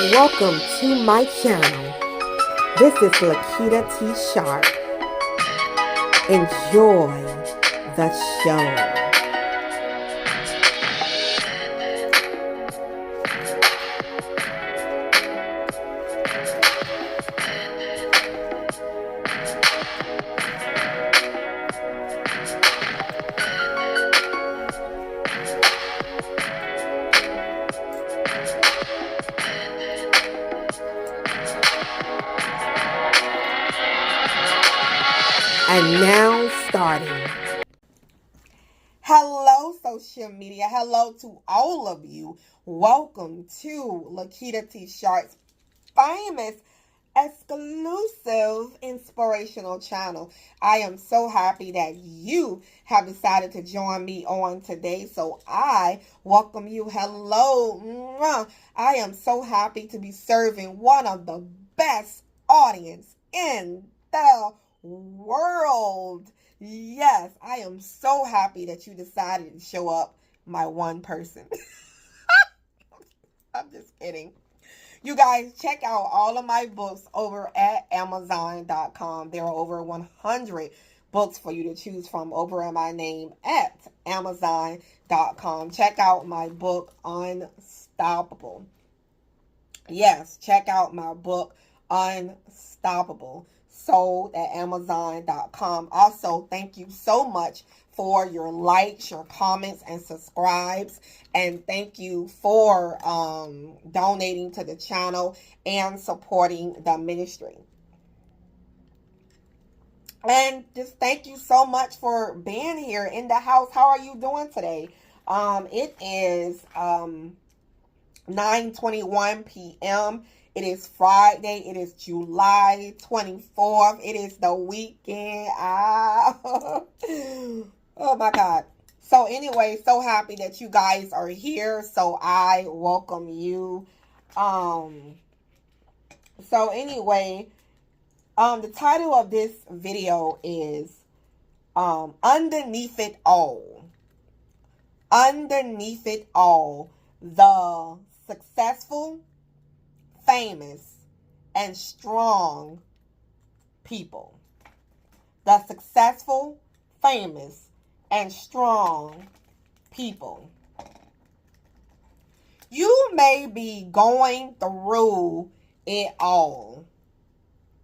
Welcome to my channel. This is Lakita T. Sharp. Enjoy the show. And now starting. Hello, social media. Hello to all of you. Welcome to Lakita T. Sharp's famous exclusive inspirational channel. I am so happy that you have decided to join me on today. So I welcome you. Hello. I am so happy to be serving one of the best audience in the world. Yes, I am so happy that you decided to show up, my one person. I'm just kidding. You guys, check out all of my books over at Amazon.com. There are over 100 books for you to choose from over at my name at Amazon.com. Check out my book, Unstoppable. Yes, check out my book, Unstoppable, sold at Amazon.com. Also, thank you so much for your likes, your comments, and subscribes. And thank you for donating to the channel and supporting the ministry. And just thank you so much for being here in the house. How are you doing today? It is 9:21 p.m. It is Friday. It is July 24th. It is the weekend. Oh my God. So anyway, so happy that you guys are here. So I welcome you. So anyway, the title of this video is Underneath It All. Underneath It All. The successful, famous, and strong people. The successful, famous, and strong people. You may be going through it all.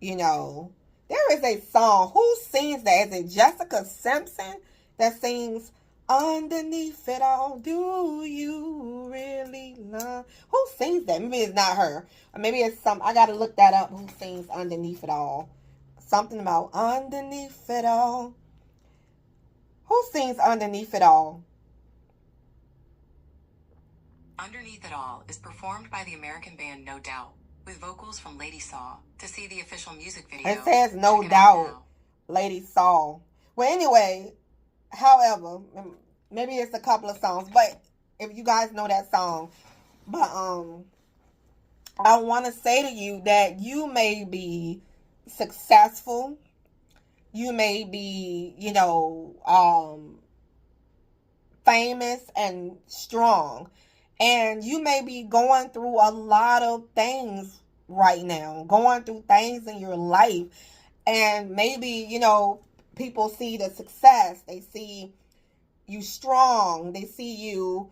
You know, there is a song. Who sings that? Is it Jessica Simpson that sings Underneath It All? Do you really love? Who sings that? Maybe it's not her. Or maybe it's some. I gotta look that up. Who sings Underneath It All? Something about Underneath It All. Who sings Underneath It All? Underneath It All is performed by the American band No Doubt, with vocals from Lady Saw. To see the official music video, It says No Doubt, Lady Saw. Well, anyway, however, maybe it's a couple of songs, but if you guys know that song, but I want to say to you that you may be successful. You may be, famous and strong. And you may be going through a lot of things right now. Going through things in your life. And maybe, people see the success. They see you strong. They see you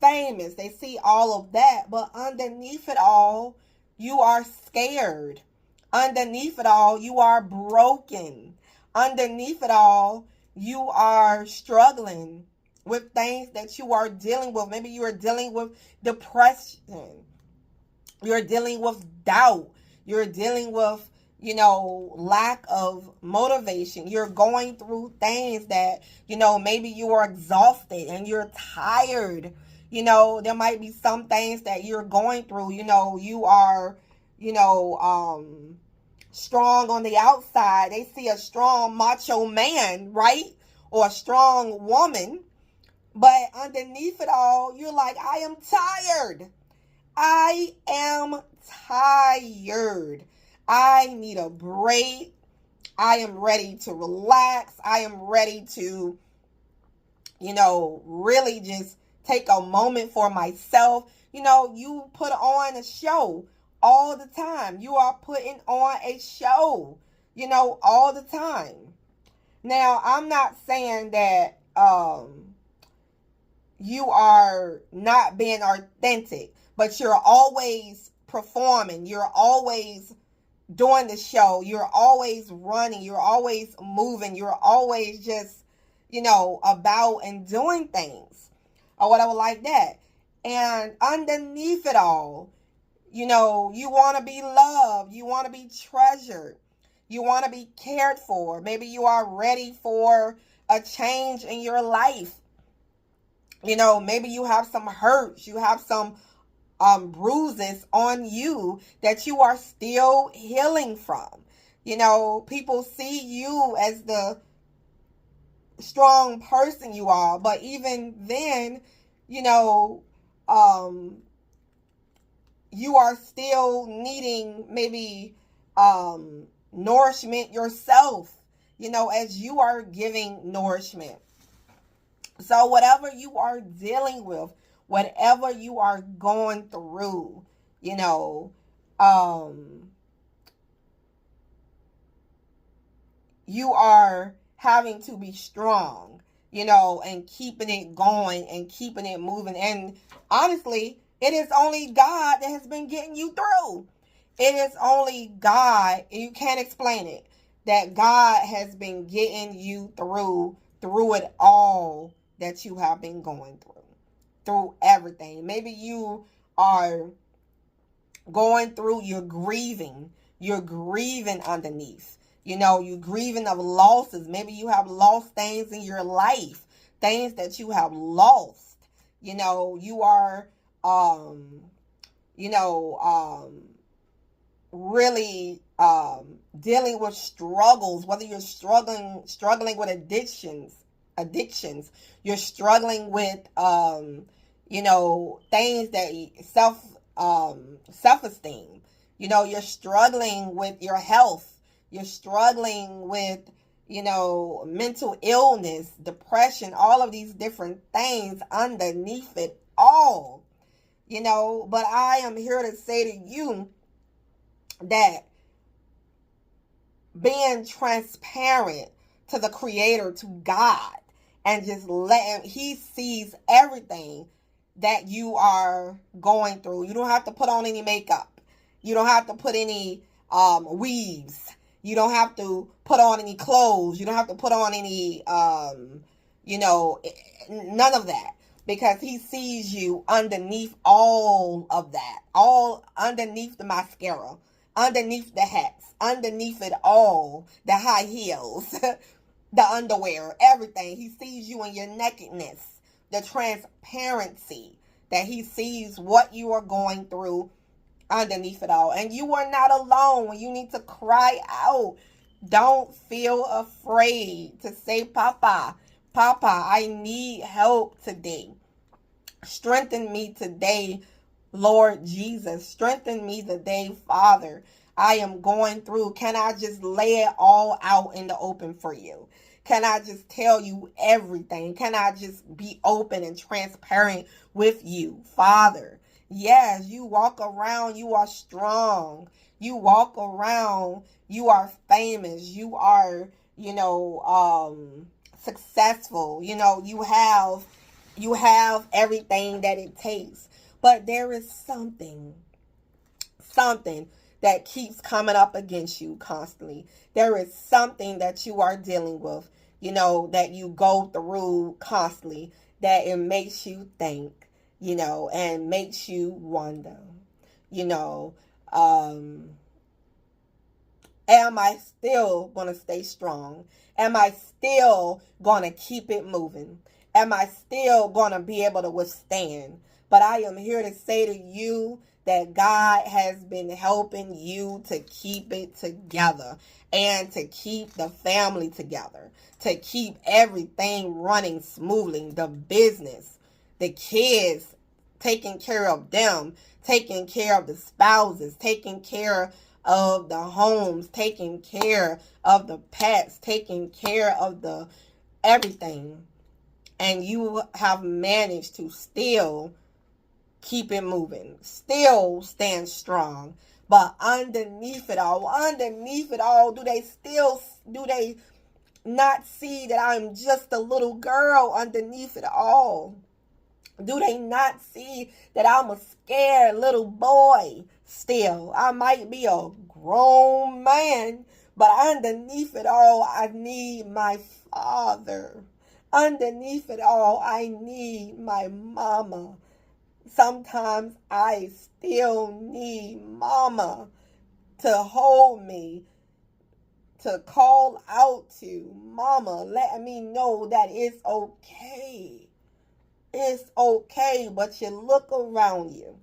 famous. They see all of that. But underneath it all, you are scared. Underneath it all, you are broken. Underneath it all, you are struggling with things that you are dealing with. Maybe you are dealing with depression. You're dealing with doubt. You're dealing with, lack of motivation. You're going through things that, maybe you are exhausted and you're tired. There might be some things that you're going through. You are, strong on the outside. They see a strong macho man, right? Or a strong woman. But underneath it all, you're like, I am tired. I am tired. I need a break. I am ready to relax. I am ready to, really just take a moment for myself. you put on a show all the time. You are putting on a show, all the time. Now, I'm not saying that you are not being authentic, but you're always performing. You're always doing the show. You're always running. You're always moving. You're always just, about and doing things or whatever like that. And underneath it all, you want to be loved. You want to be treasured. You want to be cared for. Maybe you are ready for a change in your life. Maybe you have some hurts. You have some bruises on you that you are still healing from. People see you as the strong person you are, but even then, you are still needing maybe nourishment yourself, as you are giving nourishment. So whatever you are dealing with, whatever you are going through, you are having to be strong, and keeping it going and keeping it moving. And honestly, it is only God that has been getting you through. It is only God, and you can't explain it, that God has been getting you through it all that you have been going through everything. Maybe you are going through, you're grieving underneath. You're grieving of losses. Maybe you have lost things in your life, things that you have lost. You are, really dealing with struggles, whether you're struggling with addictions, you're struggling with things that self-esteem, you're struggling with your health, you're struggling with mental illness, depression, all of these different things underneath it all, but I am here to say to you that being transparent to the Creator, to God, and just He sees everything that you are going through. You don't have to put on any makeup. You don't have to put any weaves. You don't have to put on any clothes. You don't have to put on any, none of that. Because He sees you underneath all of that. All underneath the mascara. Underneath the hats. Underneath it all. The high heels. The underwear. Everything. He sees you in your nakedness. The transparency. That He sees what you are going through underneath it all. And you are not alone when you need to cry out. Don't feel afraid to say, Papa, I need help today. Strengthen me today, Lord Jesus. Strengthen me today, Father. I am going through. Can I just lay it all out in the open for you? Can I just tell you everything? Can I just be open and transparent with you, Father? Yes, you walk around, you are strong. You walk around, you are famous. You are, successful. You have everything that it takes. But there is something that keeps coming up against you constantly. There is something that you are dealing with, that you go through constantly, that it makes you think, and makes you wonder, am I still going to stay strong? Am I still going to keep it moving? Am I still going to be able to withstand? But I am here to say to you that God has been helping you to keep it together and to keep the family together, to keep everything running smoothly, the business, the kids, taking care of them, taking care of the spouses, taking care of the homes, taking care of the pets, taking care of the everything. And you have managed to still keep it moving. Still stand strong. But underneath it all, do they not see that I'm just a little girl underneath it all? Do they not see that I'm a scared little boy still? I might be a grown man, but underneath it all, I need my father. Underneath it all, I need my mama. Sometimes I still need mama to hold me, to call out to. Mama, let me know that it's okay. It's okay, but you look around you.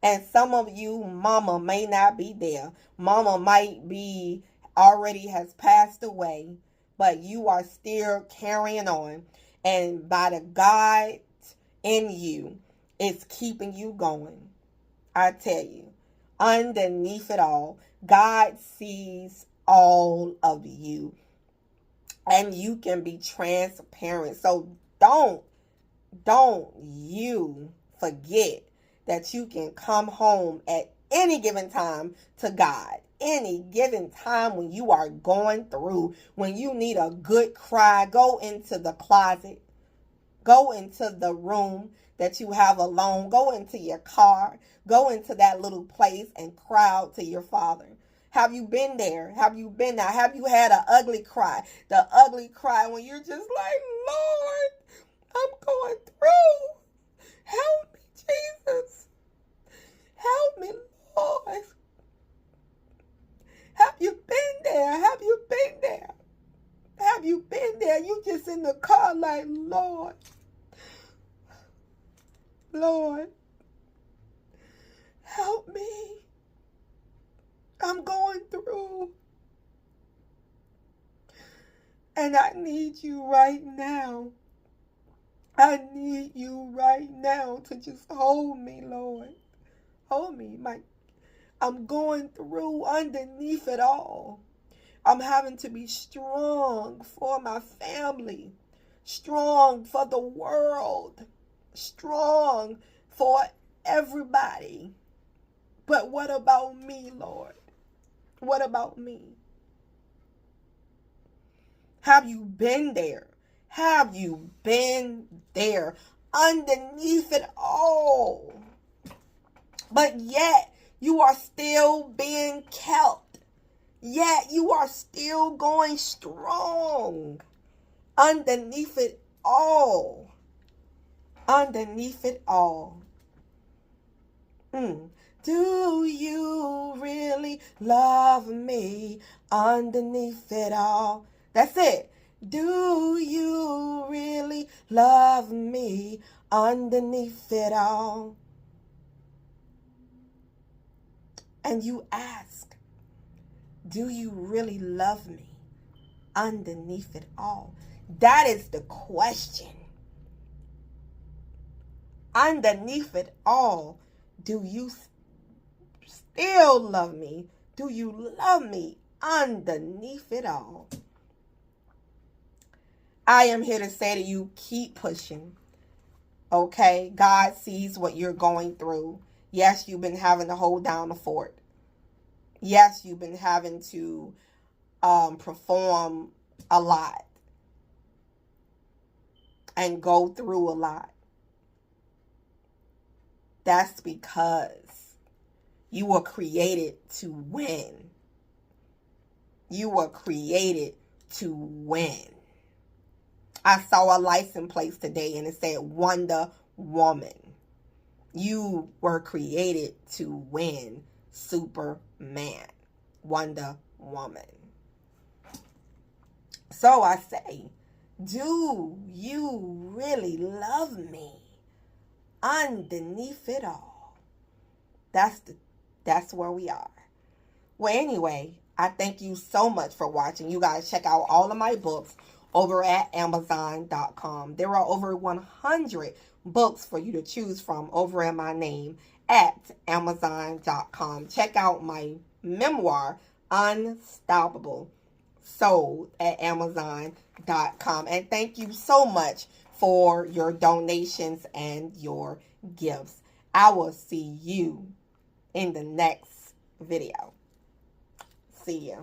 And some of you, mama may not be there. Mama might be already has passed away, but you are still carrying on. And by the God in you, it's keeping you going. I tell you, underneath it all, God sees all of you. And you can be transparent. So don't you forget that you can come home at any given time to God. Any given time when you are going through, when you need a good cry, go into the closet. Go into the room that you have alone. Go into your car. Go into that little place and cry out to your Father. Have you been there? Have you been there? Have you had an ugly cry? The ugly cry when you're just like, Lord, I'm going through. Help me, Jesus. Help me, Lord. Have you been there? Have you been there? Have you been there? You just in the car like, Lord, help me. I'm going through. And I need you right now. I need you right now to just hold me, Lord. Hold me. I'm going through underneath it all. I'm having to be strong for my family, strong for the world, strong for everybody. But what about me, Lord? What about me? Have you been there? Have you been there underneath it all? But yet you are still being kept. Yet you are still going strong underneath it all. Underneath it all. Do you really love me underneath it all? That's it. Do you really love me underneath it all? And you ask, do you really love me underneath it all? That is the question. Underneath it all, do you still love me? Do you love me underneath it all? I am here to say to you, keep pushing. Okay? God sees what you're going through. Yes, you've been having to hold down the fort. Yes, you've been having to perform a lot and go through a lot. That's because you were created to win. You were created to win. I saw a license plate today and it said Wonder Woman. You were created to win. Superman. Wonder Woman. So I say, do you really love me underneath it all? That's where we are. Well, anyway, I thank you so much for watching. You guys check out all of my books over at Amazon.com. There are over 100 books for you to choose from over in my name at Amazon.com. Check out my memoir, Unstoppable, sold at Amazon.com. And thank you so much for your donations and your gifts. I will see you in the next video. See ya.